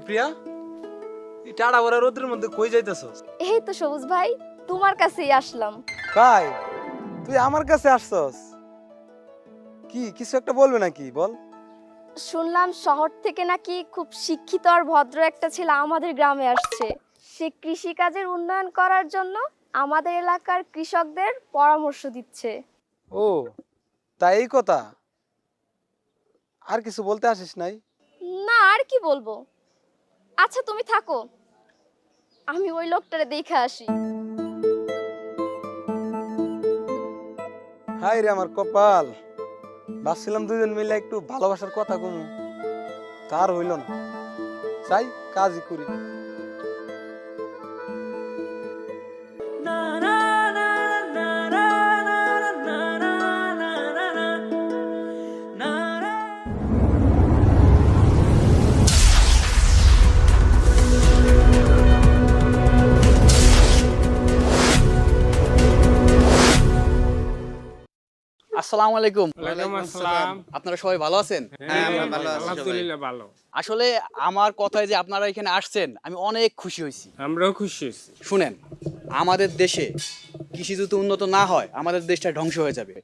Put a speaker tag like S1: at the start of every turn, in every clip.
S1: প্রিয়া, এই টাড়া ভরা রোদের মধ্যে কই যাইতেছস?
S2: এই তো সবুজ ভাই, তোমার কাছেই আসলাম।
S1: ভাই, তুই আমার কাছে আসছস? কি কিছু একটা বলবে নাকি বল?
S2: শুনলাম শহর থেকে নাকি খুব শিক্ষিত আর ভদ্র একটা ছেলে আমাদের গ্রামে আসছে। সে কৃষিকাজের উন্নয়ন করার জন্য আমাদের এলাকার কৃষকদের পরামর্শ দিচ্ছে।
S1: ও, তাই এই কথা? আর কিছু বলতে আসিস নাই?
S2: না, আর কি বলবো। আচ্ছা তুমি থাকো, আমি ওই লোকটারে দেখে আসি।
S1: হাই রে আমার কপাল, ভাবছিলাম দুজন মিলে একটু ভালোবাসার কথা কমু, তার হইল না। চাই কাজই করি।
S3: আসসালামু আলাইকুম।
S4: ওয়ালাইকুম আসসালাম।
S3: আপনারা সবাই ভালো আছেন?
S4: হ্যাঁ, আমরা
S5: ভালো আছি
S4: আলহামদুলিল্লাহ ভালো।
S3: আসলে আমার কথায় যে আপনারা এখানে আসছেন আমি অনেক খুশি হয়েছি।
S4: আমরাও খুশি হয়েছি।
S3: শুনেন, আমাদের দেশে কৃষি যদি উন্নত না হয় আমাদের দেশটা ধ্বংস হয়ে যাবে।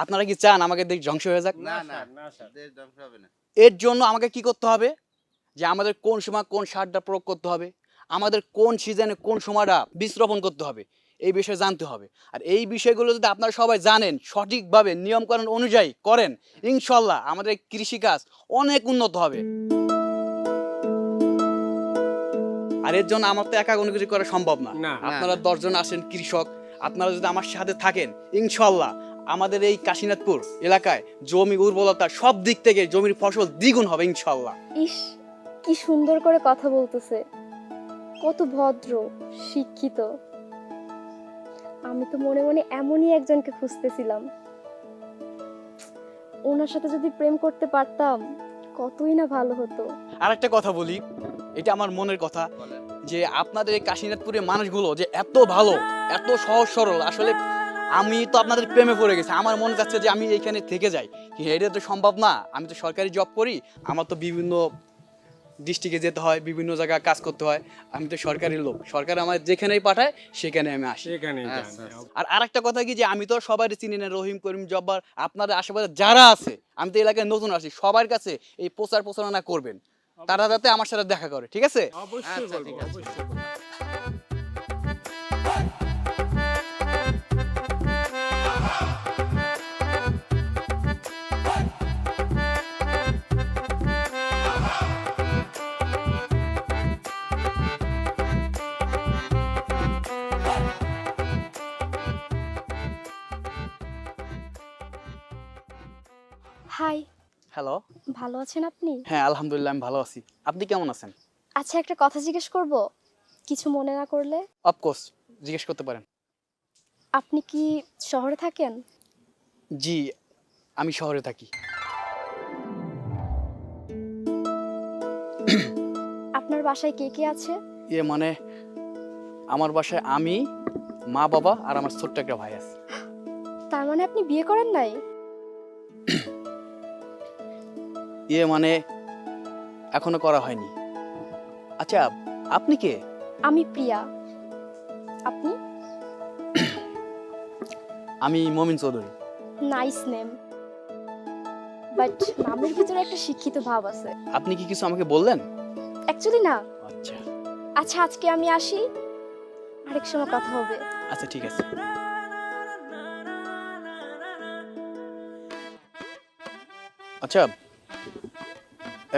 S3: আপনারা কি চান আমাদের দেশ ধ্বংস হয়ে যাক?
S5: না না
S4: না স্যার।
S5: দেশ ধ্বংস হবে না।
S3: এর জন্য আমাকে কি করতে হবে, যে আমাদের কোন সময় কোন সারটা প্রয়োগ করতে হবে, আমাদের কোন সিজনে কোন সময়টা বীজ রোপণ করতে হবে, এই বিষয়ে জানতে হবে। আর এই বিষয়গুলো যদি আপনারা সবাই জানেন, সঠিকভাবে নিয়মকানুন অনুযায়ী করেন, ইনশাল্লাহ আমাদের কৃষিকাজ অনেক উন্নত হবে। আর এর জন্য আমার তো একা কোনো কিছু করা সম্ভব না।
S4: না।
S3: আপনারা 10 জন আসেন কৃষক, আপনারা যদি আমার সাথে থাকেন, ইনশাল্লাহ আমাদের এই কাশীনাথপুর এলাকায় জমি উর্বরতা সব দিক থেকে জমির ফসল দ্বিগুণ হবে ইনশাল্লাহ।
S2: ইস, কি সুন্দর করে কথা বলতেছে, কত ভদ্র, শিক্ষিত। আমি তো মনে মনে এমনই একজনকে খুঁজতেছিলাম। ওনার সাথে যদি প্রেম করতে পারতাম কতই না ভালো হতো।
S3: আর একটা কথা বলি, এটা আমার মনের কথা,
S5: বলেন।
S3: যে আপনাদের এই কাশীনাথপুরের মানুষগুলো যে এত ভালো, এত সহজ সরল, আসলে আমি তো আপনাদের প্রেমে পড়ে গেছি। আমার মনে যাচ্ছে যে আমি এইখানে থেকে যাই, কিন্তু এটা তো সম্ভব না। আমি তো সরকারি জব করি, আমার তো বিভিন্ন ডিস্ট্রিক্টে যেতে হয়, বিভিন্ন জায়গায় কাজ করতে হয়। আমি তো সরকারি লোক, সরকার আমার যেখানেই পাঠায় সেখানে আমি আসি।
S4: সেখানে
S5: আচ্ছা,
S3: আর আরেকটা কথা কি, যে আমি তো সবাই চিনি না, রহিম করিম জব্বার, আপনাদের আশেপাশে যারা আছে, আমি তো এলাকায় নতুন আসি, সবার কাছে এই প্রচারণা করবেন, তারা যাতে আমার সাথে দেখা করে, ঠিক আছে?
S4: অবশ্যই
S5: আচ্ছা,
S4: বলবো,
S5: ঠিক আছে।
S4: অবশ্যই বলবো।
S2: Hi,
S3: hello.
S2: ভালো আছেন আপনি?
S3: হ্যাঁ আলহামদুলিল্লাহ, আমি ভালো আছি। আপনি কেমন আছেন?
S2: আচ্ছা একটা কথা জিজ্ঞেস করব, কিছু মনে না করলে?
S3: অফকোর্স, জিজ্ঞেস করতে পারেন।
S2: আপনি কি শহরে থাকেন?
S3: জি, আমি শহরে থাকি।
S2: আপনার বাসায় কে কে আছে?
S3: মানে আমার বাসায় আমি, মা বাবা আর আমার ছোট্ট একটা ভাই আছে।
S2: তার মানে আপনি বিয়ে করেন নাই?
S3: মানে এখনো করা হয়নি। আচ্ছা, আপনি কে?
S2: আমি প্রিয়া। আপনি?
S3: আমি মমিন চৌধুরী।
S2: নাইস নেম, বাট নামের ভিতরে একটা শিক্ষিত ভাব আছে।
S3: আপনি কি কিছু আমাকে বললেন?
S2: অ্যাকচুয়ালি না।
S3: আচ্ছা
S2: আচ্ছা আজকে আমি আসি, আরেক সময় কথা হবে।
S3: আচ্ছা, ঠিক আছে। আচ্ছা,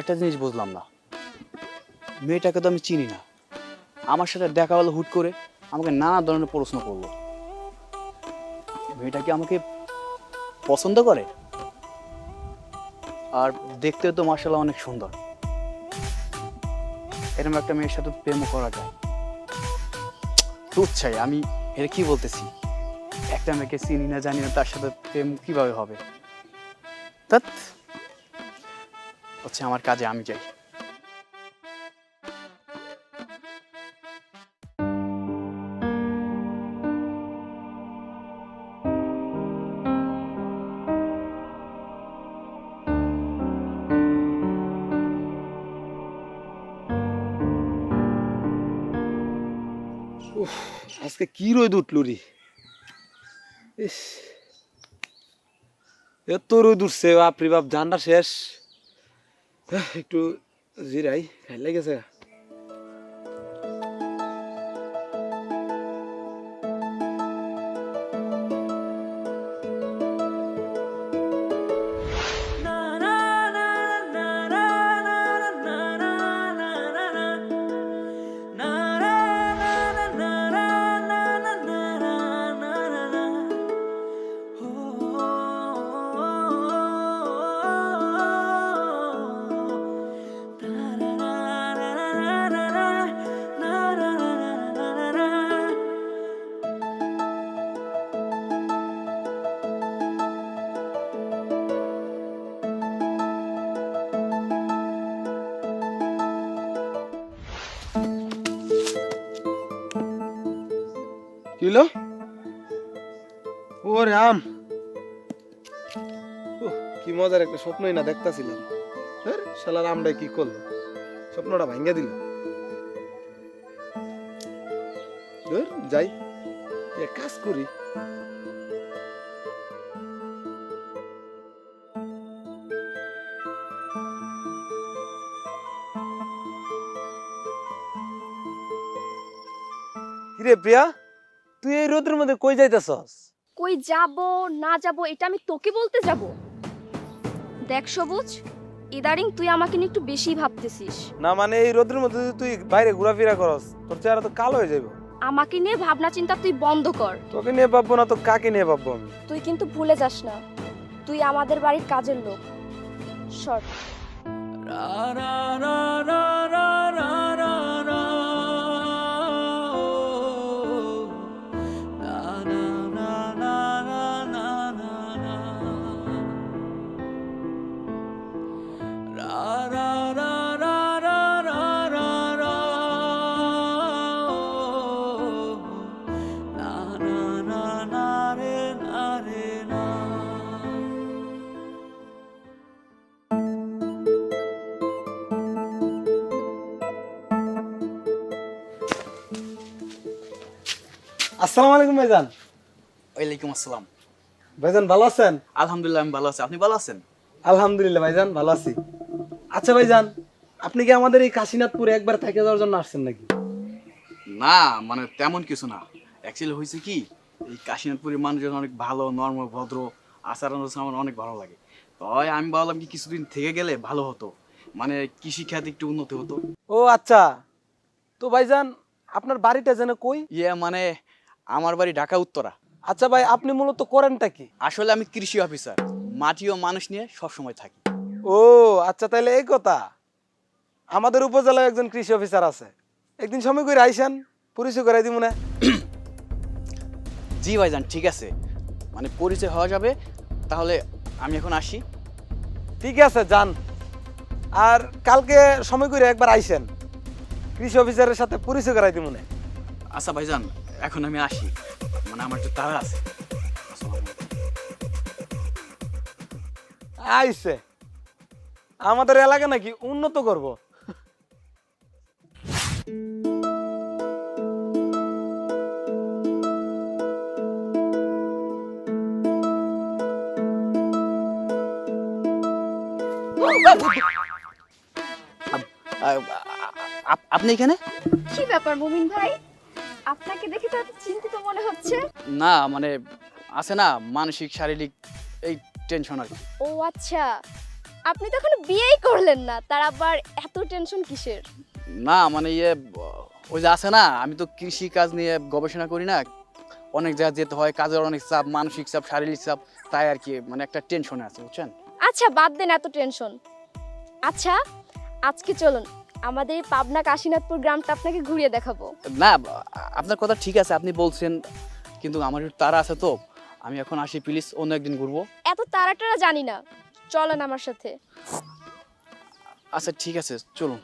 S3: একটা জিনিস বুঝলাম না, মেয়েটাকে তো আমি চিনি না, আমার সাথে দেখা হলো হুট করে, আমাকে নানা ধরনের প্রশ্ন করলো। মেয়েটা কি আমাকে পছন্দ করে? আর দেখতে তো মাশাআল্লাহ অনেক সুন্দর। এরকম একটা মেয়ের সাথে প্রেমও করা যায়? তুচ্ছাই, আমি এর কি বলতেছি, একটা মেয়েকে চিনি না জানি না, তার সাথে প্রেম কিভাবে হবে? ধ্যাৎ, হচ্ছে আমার কাজে আমি যাই।
S1: উফ, আজকে কি রোদ উঠল রে। ইস, এত রোদ উঠছে বাপরে বাপ, জানটা শেষ। একটু জিরাই, খাই লেগেছে। কি হলো? ও রাম, কি মজার একটা স্বপ্নই না দেখতাছিলাম। শালার আমরাই কি করলো, স্বপ্নটা ভাঙ্গা দিল। যাই এক কাজ করি। কিরে প্রিয়া, তুই এই রোদের মধ্যে কই যাইতেছস?
S2: কই যাব না যাব এটা আমি তোকে বলতে যাব? দেখ সবুজ, ইদারিং তুই আমাকে নিয়ে একটু বেশি ভাবতেছিস।
S1: না মানে এই রোদের মধ্যে যদি তুই বাইরে ঘোরাফেরা করস, তোর চেহারা তো কালো হয়ে যাবে।
S2: আমাকে নিয়ে ভাবনা চিন্তা তুই বন্ধ কর।
S1: তোকে নিয়ে ভাববো না তো কাকে নিয়ে ভাববো আমি?
S2: তুই কিন্তু ভুলে যাস না, তুই আমাদের বাড়ির কাজের লোক। সর।
S1: আসসালামু আলাইকুম ভাইজান।
S3: ওয়ালাইকুম আসসালাম।
S1: ভাইজান ভালো আছেন?
S3: আলহামদুলিল্লাহ আমি ভালো আছি, আপনি ভালো আছেন?
S1: আলহামদুলিল্লাহ ভাইজান ভালো আছি। আচ্ছা ভাইজান, আপনি কি আমাদের এই কাশীনাথপুরে একবার থেকে যাওয়ার জন্য আসছেন নাকি?
S3: না মানে তেমন কিছু না, অ্যাকচুয়ালি হয়েছে কি, এই কাশীনাথপুরের মানুষজন অনেক ভালো, নর্ম, ভদ্র, আচরণ আমার অনেক ভালো লাগে। তাই আমি ভাবলাম কি কিছুদিন থেকে গেলে ভালো হতো, মানে কৃষি খাতে একটু উন্নতি হতো।
S1: ও আচ্ছা, তো ভাইজান আপনার বাড়িটা যেন কই?
S3: মানে আমার বাড়ি ঢাকা উত্তরা।
S1: আচ্ছা ভাই, আপনি মূলত করেনটা কি?
S3: আসলে আমি কৃষি অফিসার, মাটি ও মানুষ নিয়ে সবসময় থাকি।
S1: ও আচ্ছা, তাহলে এই কথা। আমাদের উপজেলায় একজন কৃষি অফিসার আছে, একদিন সময় করে আইসেন, পরিচয় করাই দিব না?
S3: জি ভাইজান ঠিক আছে, মানে পরিচয় হওয়া যাবে। তাহলে আমি এখন আসি।
S1: ঠিক আছে যান, আর কালকে সময় করে একবার আইসেন, কৃষি অফিসারের সাথে পরিচয় করাই দিব না?
S3: আচ্ছা ভাইজান, এখন আমি আসি, মানে আমার একটু তাড়া আছে।
S1: আইসে আমাদের এলাকা নাকি উন্নত করব।
S3: আপনি এখানে?
S2: কি ব্যাপার মুমিন ভাই, আপনাকে দেখে তো এত চিন্তিত মনে হচ্ছে।
S3: না মানে আছে না, মানসিক শারীরিক এই টেনশন আর কি।
S2: ও আচ্ছা, আপনি তো এখনো বিয়েই করলেন না, তার আবার এত টেনশন কিসের?
S3: না মানে ওই যে আছে না, আমি তো কৃষি কাজ নিয়ে গবেষণা করি না, অনেক জায়গায় যেতে হয়, কাজের অনেক চাপ, মানসিক চাপ, শারীরিক চাপ, তাই আর কি, মানে একটা টেনশনে আছে বুঝছেন।
S2: আচ্ছা বাদ দেন এত টেনশন। আচ্ছা আজকে চলুন আমাদের এই পাবনা কাশীনাথপুর গ্রামটা আপনাকে ঘুরিয়ে দেখাবো।
S3: না আপনার কথা ঠিক আছে, আপনি বলছেন, কিন্তু আমার একটু তাড়া আছে, তো আমি এখন আসি, প্লিজ অন্য একদিন ঘুরবো।
S2: এত তাড়াটাড়া জানি না, চলেন আমার সাথে।
S3: আচ্ছা ঠিক আছে চলুন।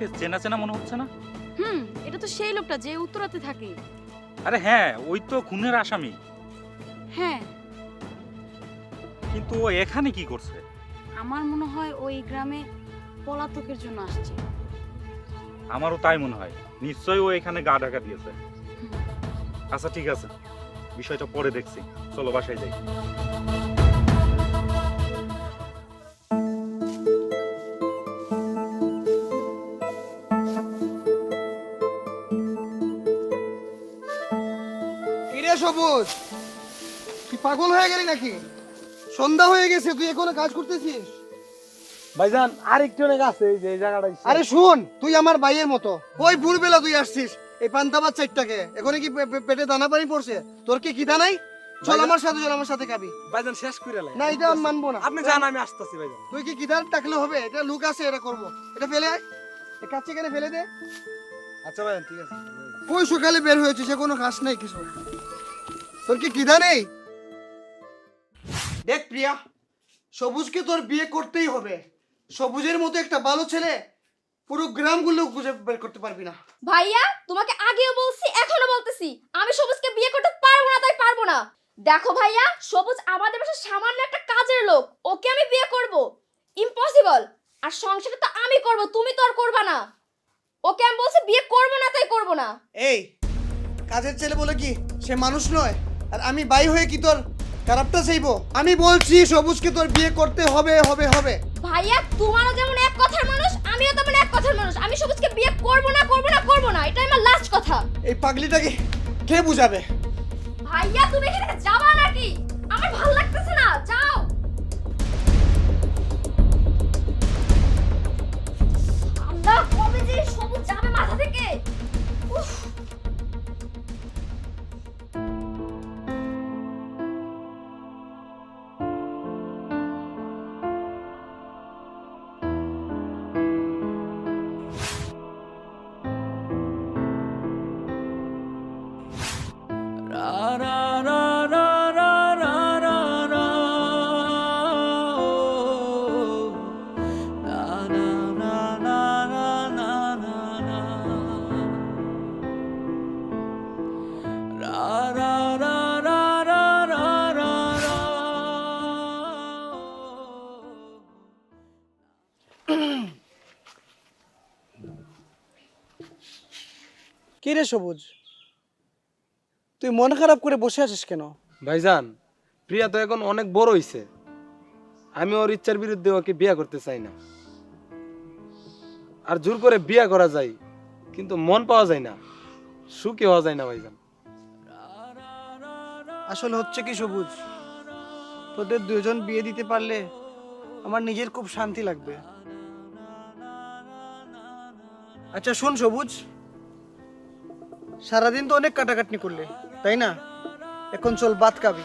S5: লোকটাকে চেনা চেনা মনে হচ্ছে না?
S6: এটা তো সেই লোকটা যে উত্তরাতে থাকে।
S5: আরে হ্যাঁ, ওই তো খুনের আসামি।
S6: হ্যাঁ,
S5: কিন্তু ও এখানে কি করছে?
S6: আমার মনে হয় ওই গ্রামে পলাতকের জন্য আসছে।
S5: আমারও তাই মনে হয়, নিশ্চয়ই ও এখানে গা ঢাকা দিয়েছে। আচ্ছা ঠিক আছে, বিষয়টা পরে দেখছি, চলো বাসায় যাই।
S7: কিরে সবুজ, কি পাগল হয়ে গেলি নাকি? সন্ধ্যা হয়ে গেছে, তুই এখনো কাজ করতেছিস?
S1: ভাইজান আরেকটু অনেক আছে এই যে এই জায়গাটা
S7: আরে শুন, তুই আমার ভাইয়ের মতো। ওই ভোরবেলা তুই আসছিস এই পান্তাবাদ চারটাকে, এখন কি পেটে দানা পানি পড়ছে? তোর কি খিদা নাই? চল আমার সাথে, চল আমার সাথে খাবি।
S1: ভাইজান শেষ করে
S7: না, এটা আমি মানবো না।
S1: আপনি যান, আমি আসতেছি ভাইজান।
S7: তুই কি খিদার টাকলে হবে? এটা লুক আছে, এটা করবো। এটা ফেলে আয়, এই কাছে এখানে ফেলে দে।
S1: আচ্ছা ভাইজান ঠিক আছে।
S7: ওই সকালে বের হয়েছিস, কোনো ঘাস নাই কিছু। তোর কি খিদা নেই? দেখ প্রিয়া, সবুজকে তোর বিয়ে করতেই হবে। সবুজের মতো একটা ভালো ছেলে পুরো গ্রামগুলো খুঁজে বের করতে পারবি না।
S2: ভাইয়া তোমাকে আগেও বলছি এখনো বলতেছি, আমি সবুজকে বিয়ে করতে পারবো না, তাই পারবো না। দেখো ভাইয়া, সবুজ আমাদের বাসার সামান্য একটা কাজের লোক, ওকে আমি বিয়ে করব ইম্পসিবল। আর সংসারটা তো আমি করব, তুমি তো আর করবা না। ওকে আমি বলছি বিয়ে করবো না, তাই করবো না।
S7: এই কাজের ছেলে বলে কি সে মানুষ নয়? আর আমি ভাই হয়ে কি তোর খারাপটা চাইবো? আমি বলছি সবুজকে তোর বিয়ে করতে হবে হবে হবে।
S2: ভাইয়া তোমারও যেমন এক কথার মানুষ, আমিও তেমন এক কথার মানুষ। আমি সবুজকে বিয়ে করবো না, করবো না, করবো না, এটাই আমার লাস্ট কথা।
S7: এই পাগলিটাকে কে বুঝাবে?
S2: ভাইয়া তুমি এখানে থেকে যাবা নাকি? আমার ভালো লাগতেছে না, যাও। আমরা কবে যে সবুজ যাবে মাথা থেকে? উফ।
S7: কি রে সবুজ, তুই মন খারাপ করে বসে আছিস কেন?
S1: ভাইজান প্রিয়া তো এখন অনেক বড় হইছে, আমি ওর ইচ্ছার বিরুদ্ধে ওকে বিয়ে করতে চাই না। আর জোর করে বিয়ে করা যায় কিন্তু মন পাওয়া যায় না, সুখী হওয়া যায় না ভাইজান।
S7: আসলে হচ্ছে কি সবুজ, তোদের দুজন বিয়ে দিতে পারলে আমার নিজের খুব শান্তি লাগবে। আচ্ছা শোন সবুজ, সারাদিন তো অনেক কাটাকাটনি করলে তাই না? এখন চল ভাত খাবি।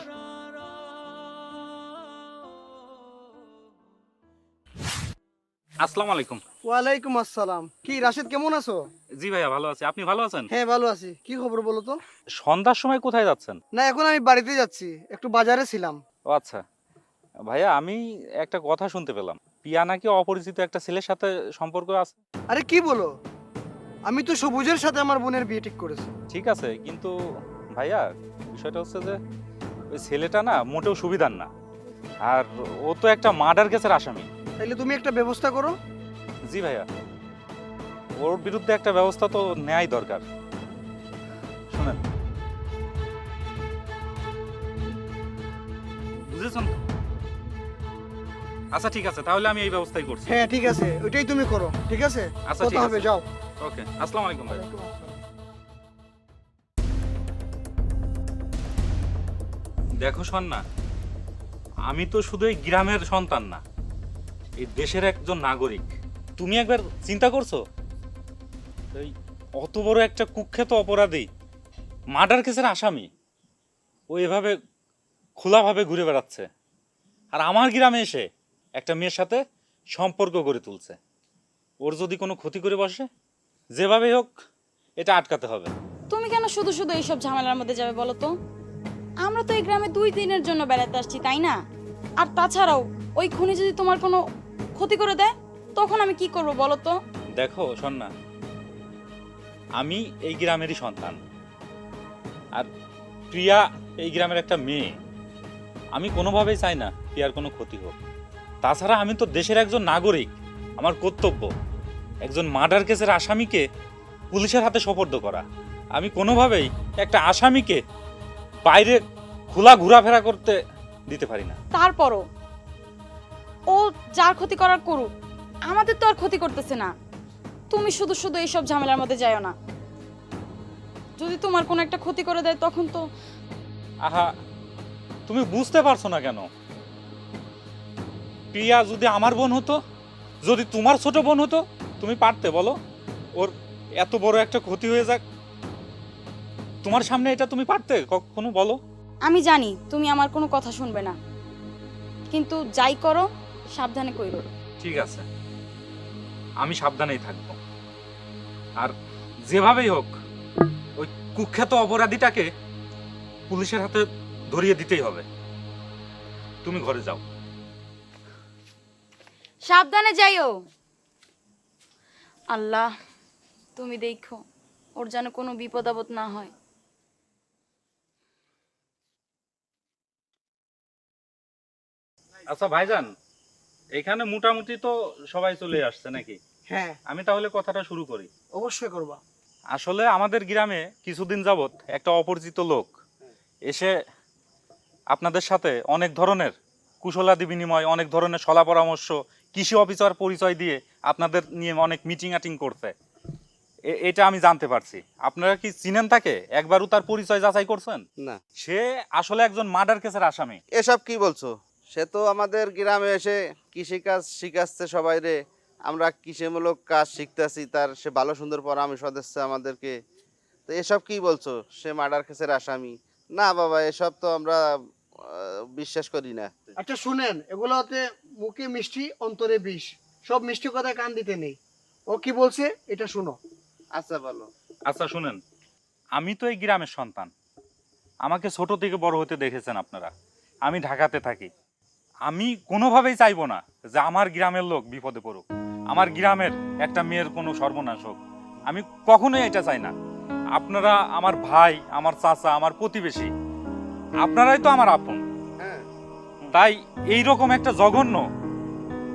S5: আসসালামু আলাইকুম।
S7: ওয়ালাইকুম আসসালাম। কি রাশেদ, কেমন আছো?
S5: জি ভাইয়া, ভালো আছি। আপনি ভালো আছেন?
S7: হ্যাঁ ভালো আছি। কি খবর বলো তো?
S5: সন্ধ্যার সময় কোথায় যাচ্ছেন?
S7: না, এখন আমি বাড়িতে যাচ্ছি, একটু বাজারে ছিলাম।
S5: ও আচ্ছা ভাইয়া, আমি একটা কথা শুনতে পেলাম, পিয়া নাকি অপরিচিত একটা ছেলের সাথে সম্পর্ক আছে।
S7: আরে কি বলো, আমি তো সবুজের সাথে আমার বোনের বিয়ে ঠিক করেছি।
S5: ঠিক আছে, কিন্তু ভাইয়া বিষয়টা হচ্ছে যে ওই ছেলেটা না মোটেও সুবিধার না, আর ও তো একটা মার্ডার কেসের আসামি।
S7: তাইলে তুমি একটা ব্যবস্থা করো।
S5: জি ভাইয়া, ওর বিরুদ্ধে একটা ব্যবস্থা তো নেয়াই দরকার। শুনেন, বুঝেছেন তো? আচ্ছা ঠিক আছে, তাহলে আমি এই ব্যবস্থাই করছি।
S7: হ্যাঁ ঠিক আছে, ওইটাই তুমি করো। ঠিক আছে,
S5: আচ্ছা,
S7: কথা
S5: ঠিক
S7: হবে,
S5: আছে।
S7: যাও।
S5: ওকে, আসসালামু আলাইকুম ভাই। দেখো সন্না, আমি তো শুধু এই গ্রামের সন্তান না, এই দেশের একজন নাগরিক। তুমি একবার চিন্তা করছো এই অত বড় একটা কুখ্যাত অপরাধী, মার্ডার কেসের আসামি, ও এভাবে খোলাভাবে ঘুরে বেড়াচ্ছে, আর আমার গ্রামে এসে একটা মেয়ের সাথে সম্পর্ক গড়ে তুলছে। ওর যদি কোনো ক্ষতি করে বসে, যেভাবে হোক এটা আটকাতে হবে।
S6: তুমি কেন শুধু শুধু এইসব ঝামেলার মধ্যে যাবে বলো তো? আমরা তো এই গ্রামে 2 দিনের জন্য বেড়াতে আসছি, তাই না? আর তাছাড়াও ওই খুনি যদি তোমার কোনো ক্ষতি করে দেয়, তখন আমি কি করব বলো তো?
S5: দেখো সন্না, আমি এই গ্রামেরই সন্তান, আর প্রিয়া এই গ্রামের একটা মেয়ে। আমি কোনোভাবেই চাই না প্রিয়ার কোনো ক্ষতি হোক। তাছাড়া আমি তো দেশের একজন নাগরিক, আমার কর্তব্য একজন মার্ডার কেসের আসামিকে পুলিশের হাতে সোপর্দ করা। আমি কোনোভাবেই একটা আসামিকে বাইরে খোলা ঘোরাফেরা করতে দিতে পারি না।
S6: তারপরও ও যার ক্ষতি করার করুক, আমাদের তো আর ক্ষতি করতেছে না। তুমি শুধু শুধু এইসব ঝামেলার মধ্যে যাও না। যদি তোমার কোনো একটা ক্ষতি করে দেয় তখন তো।
S5: আহা, তুমি বুঝতে পারছো না কেন? প্রিয়া যদি আমার বোন হতো, যদি তোমার ছোট বোন হতো, তুমি পারতে বলো? ওর এত বড় একটা ক্ষতি হয়ে যাক তোমার সামনে, এটা তুমি পারতে কখনো বলো?
S6: আমি জানি তুমি আমার কোনো কথা শুনবে না, কিন্তু যাই করো সাবধানে কইরো।
S5: ঠিক আছে, আমি সাবধানেই থাকবো। আর যেভাবেই হোক ওই কুখ্যাত অপরাধীটাকে পুলিশের হাতে ধরিয়ে দিতেই হবে। তুমি ঘরে যাও।
S6: সাবধানে যাইও। আল্লাহ, তুমি দেখো ওর যেন কোনো বিপদ আপদ না হয়।
S5: আচ্ছা ভাইজান, এখানে মোটামুটি তো সবাই চলে আসছে নাকি?
S7: হ্যাঁ,
S5: আমি তাহলে কথাটা শুরু করি।
S7: অবশ্যই করবা।
S5: আসলে আমাদের গ্রামে কিছুদিন যাবত একটা অপরিচিত লোক এসে আপনাদের সাথে অনেক ধরনের কুশলাদি বিনিময়, অনেক ধরনের সলা পরামর্শ, কৃষি অফিসার পরিচয় দিয়ে আপনাদের নিয়ে অনেক মিটিং আটিং করছে। এটা আমি জানতে পারছি। আপনারা কি চিনেন তাকে? একবারও তার পরিচয় যাচাই করছেন?
S8: না।
S5: সে আসলে একজন মার্ডার কেসের আসামি।
S8: এসব কি বলছো? সে তো আমাদের গ্রামে এসে কৃষিকাজ শিখাচ্ছে সবাই রে। আমরা কৃষিমূলক কাজ শিখতেছি, তার সে ভালো সুন্দর পরামর্শ দিচ্ছে আমাদেরকে। তো এসব কি বলছো সে মার্ডার কেসের আসামি? না বাবা, এসব তো আমরা বিশ্বাস করি না।
S7: আচ্ছা শুনেন, এগুলোতে মুখে মিষ্টি অন্তরে বিষ। সব মিষ্টি কথা কান দিতে নেই। ও কি বলছে এটা শুনো।
S8: আচ্ছা বলো।
S5: আচ্ছা শুনেন, আমি তো এই গ্রামের সন্তান। আমাকে ছোট থেকে বড় হতে দেখেছেন আপনারা। আমি ঢাকাতে থাকি। আমি কোনোভাবেই চাইবো না যে আমার গ্রামের লোক বিপদে পড়ুক, আমার গ্রামের একটা মেয়ের কোনো সর্বনাশ হোক। আমি কখনোই এটা চাই না। আপনারা আমার ভাই, আমার চাচা, আমার প্রতিবেশী, আপনারাই তো আমার আপন। তাই এই রকম একটা জঘন্য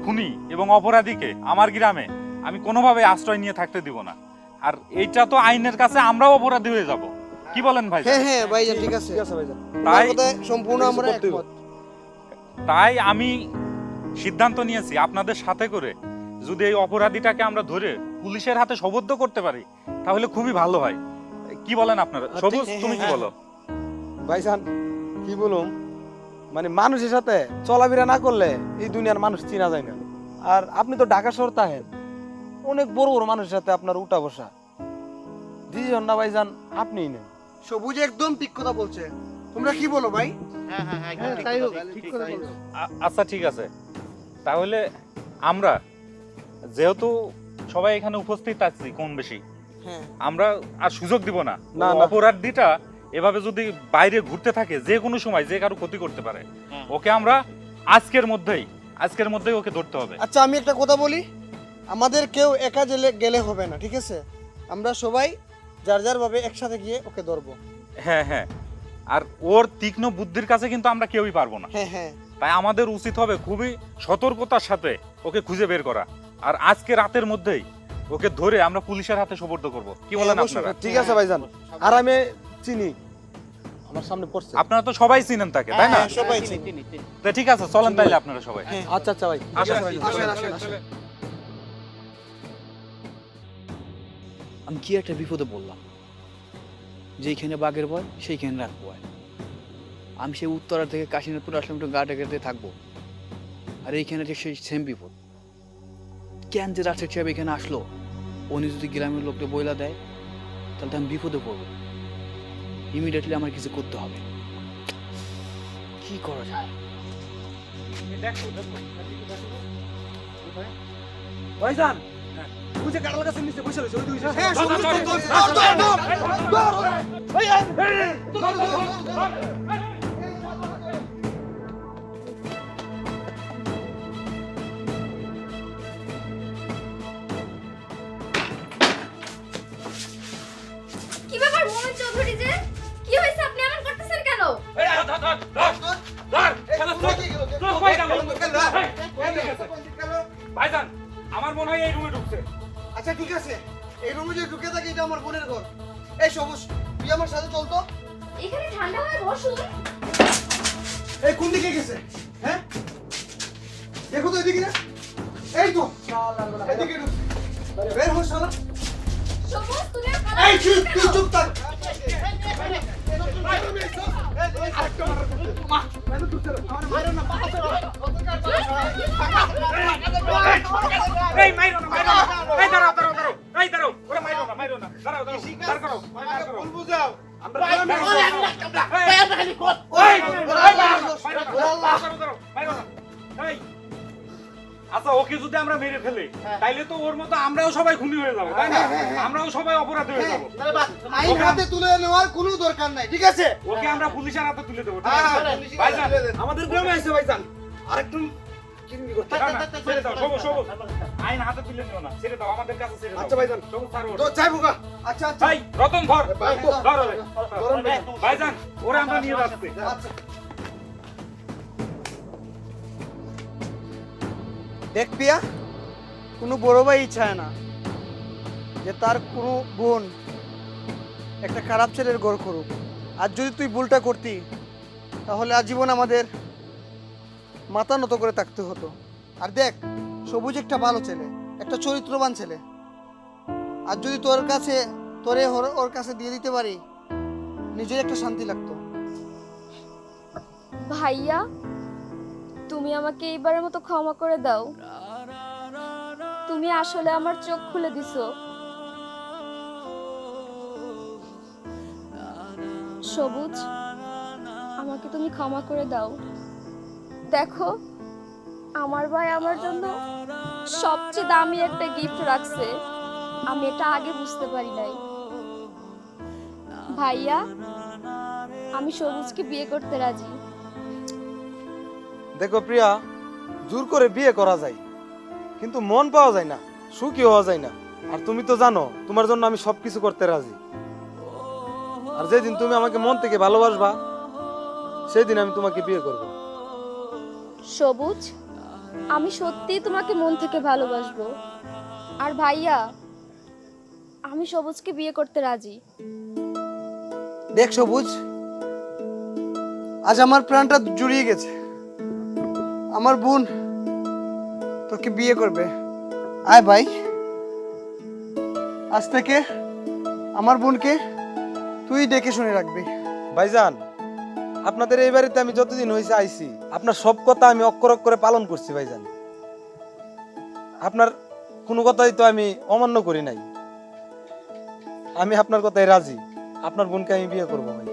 S5: খুনি এবং অপরাধীকে আমার গ্রামে আমি কোনোভাবে আশ্রয় নিয়ে থাকতে দিব না। আর এইটা তো আইনের কাছে আমরাও অপরাধী হয়ে যাব। কি বলেন ভাই?
S7: হ্যাঁ হ্যাঁ ভাইজান, ঠিক আছে।
S1: ঠিক আছে ভাইজান।
S5: তাই
S7: সম্পূর্ণ আমরা একমত।
S5: তাই আমি সিদ্ধান্ত নিয়েছি, আপনাদের সাথে করে যদি এই অপরাধীটাকে আমরা ধরে পুলিশের হাতে সোপর্দ করতে পারি তাহলে খুবই ভালো হয়। কি বলেন আপনারা? সবুজ, তুমি কি বলো?
S1: ভাইজান কি বলুম, মানে মানুষের সাথে চলাফেরা না করলে এই দুনিয়ার মানুষ চিনা যায় না। আর আপনি তো ঢাকা শহর থাকেন, অনেক বড় বড় মানুষের সাথে আপনার উঠা বসা। ডিসিশন না ভাইজান আপনিই নেন।
S7: সবুজ একদম ঠিক কথা বলছে। তোমরা কি বলো ভাই?
S8: হ্যাঁ হ্যাঁ
S7: হ্যাঁ, তাই হোক, ঠিক কথা বলছো।
S5: আচ্ছা ঠিক আছে, তাহলে আমরা যেহেতু সবাই এখানে উপস্থিত আছি কম বেশি,
S7: হ্যাঁ,
S5: আমরা আর সুযোগ দিব না।
S1: না,
S5: ও
S1: না।
S5: অপরাধীটা এভাবে যদি বাইরে ঘুরতে থাকে, যে কোনো সময় যে কারো ক্ষতি করতে পারে, ওকে আমরা আজকের মধ্যেই ওকে ধরতে হবে।
S7: আচ্ছা আমি একটা কথা বলি, আমাদের কেউ একা জেলে গেলে হবে না, ঠিক আছে? আমরা সবাই যার যার ভাবে একসাথে গিয়ে ওকে ধরবো।
S5: হ্যাঁ হ্যাঁ, আর ওর তীক্ষ্ণ বুদ্ধির কাছে কিন্তু আমরা কেউই পারবো না।
S7: হ্যাঁ হ্যাঁ,
S5: তাই আমাদের উচিত হবে খুবই সতর্কতার সাথে ওকে খুঁজে বের করা, আর আজকে রাতের মধ্যেই ওকে ধরে আমরা পুলিশের হাতে সোপর্দ করব। কি বলেন
S7: অবশ্যই।
S5: আপনারা?
S1: ঠিক আছে ভাইজান, আর আমি চিনি, আমার সামনে পড়ছে।
S5: আপনারা তো সবাই চিনেন তাকে, তাই না?
S7: হ্যাঁ, সবাই চিনি।
S5: তা ঠিক আছে, চলেন তাইলে আপনারা সবাই।
S1: আচ্ছা আচ্ছা ভাই,
S5: আসেন।
S7: আসেন আসেন আসেন।
S3: আমি কি একটা বিপদে বললাম, যেইখানে বাঘের ভয় সেইখানে রাখবো। আমি সেই উত্তরা থেকে কাশীনাথপুর আসলাম একটু গা ঢেকে থাকবো, আর এইখানে ঠিক সেই সেম বিপদ। কেন যে রাশেদ সাহেব এখানে আসলো, উনি যদি গ্রামের লোককে বইলা দেয় তাহলে তো আমি বিপদে পড়বো। ইমিডিয়েটলি আমার কিছু করতে হবে। কি করা যায়?
S1: ভাইজান বুঝে কাটাল কাছে নিচে বসে রয়েছে, ওই দুই
S7: হ্যাঁ, সবুজ, ধর, ধর, ধর, ধর, ধর। বুঝে ঢুকে থাকি, এটা আমার বোনের ঘর। এই সবুজ, তুই আমার সাথে চল তো।
S2: এখানে ঠান্ডা হয়ে বসুন।
S7: এই কোন দিকে গেছে? হ্যাঁ, দেখো তো এদিকে না। এই তো এদিকে ঢুক। বের হো শালা।
S2: সবুজ তুমি আর
S7: এই চুপ, তুই চুপ থাক।
S5: এই মাইরো না, মাইরো না। এই দাঁড়াও, দাঁড়াও, দাঁড়াও। এই দাঁড়াও, ওরে মাইরো না, মাইরো না। দাঁড়াও, দাঁড়াও। দাঁড় করো, দাঁড় করো। বুঝাও। আমরা মাইরো না। এই আচ্ছা, ওকে যদি আমরা মেরে ফেলি তাইলে তো ওর মতো আমরাও সবাই খুনি হয়ে যাবো, তাই না? আমরাও সবাই অপরাধী হয়ে যাবো।
S7: আইন হাতে তুলে নেওয়ার কোনো দরকার নাই, ঠিক আছে?
S5: ওকে আমরা পুলিশের হাতে তুলে দেবো, ঠিক আছে? ভাইজান,
S1: আমাদের গ্রামে আইছে ভাইজান, আরেকটু চিংড়ি করতে।
S5: না, না, ছেড়ে দাও, সবুজ, সবুজ। আইন হাতে তুলে নিও না, ছেড়ে দাও, আমাদের কাছে ছেড়ে দাও।
S1: আচ্ছা ভাইজান,
S5: সবুজ, ছাড়ো ওরে।
S1: তো যাইবো গা।
S7: আচ্ছা আচ্ছা
S5: ভাই, রতন ধর,
S7: ভাই,
S5: ধর ওরে।
S7: গরম ভাই।
S5: ভাইজান, ওরে আমরা নিয়ে যাচ্ছি।
S7: আচ্ছা
S1: দেখ পিয়া, কোনো বড় ভাই চায় না যে তার কোনো বোন একটা খারাপ ছেলের ঘর করুক। আর যদি তুই ভুলটা করতি তাহলে আজীবন আমাদের মাথা নত করে থাকতে হতো। আর দেখ, সবুজ একটা ভালো ছেলে, একটা চরিত্রবান ছেলে। আর যদি তোরে ওর কাছে দিয়ে দিতে পারি, নিজের একটা শান্তি লাগতো।
S2: ভাইয়া, তুমি আমাকে এইবারের মতো ক্ষমা করে দাও। তুমি আসলে আমার চোখ খুলে দিছো। সবুজ, আমাকে তুমি ক্ষমা করে দাও। দেখো, আমার ভাই আমার জন্য সবচেয়ে দামি একটা গিফট রাখছে, আমি এটা আগে বুঝতে পারি নাই। ভাইয়া, আমি সবুজকে বিয়ে করতে রাজি।
S1: দেখো প্রিয়া, জোর করে বিয়ে করা যায় কিন্তু মন পাওয়া যায় না, সুখী হওয়া যায় না। আর তুমি তো জানো তোমার জন্য আমি সবকিছু করতে রাজি। আর যেদিন তুমি আমাকে মন থেকে ভালোবাসবা সেদিন আমি তোমাকে বিয়ে করব।
S2: সবুজ, আমি সত্যিই তোমাকে মন থেকে ভালোবাসবো। আর ভাইয়া, আমি সবুজকে বিয়ে করতে রাজি।
S1: দেখ সবুজ, আজ আমার প্রাণটা জুড়িয়ে গেছে। আমার বোন তোকে বিয়ে করবে। আয় ভাই, আজ থেকে আমার বোনকে তুই ডেকে শুনে রাখবি। ভাইজান, আপনাদের এই বাড়িতে আমি যতদিন হয়েছে আইছি, আপনার সব কথা আমি অক্ষর অক্ষরে পালন করছি ভাইজান। আপনার কোনো কথাই তো আমি অমান্য করি নাই। আমি আপনার কথায় রাজি, আপনার বোনকে আমি বিয়ে করবো ভাই।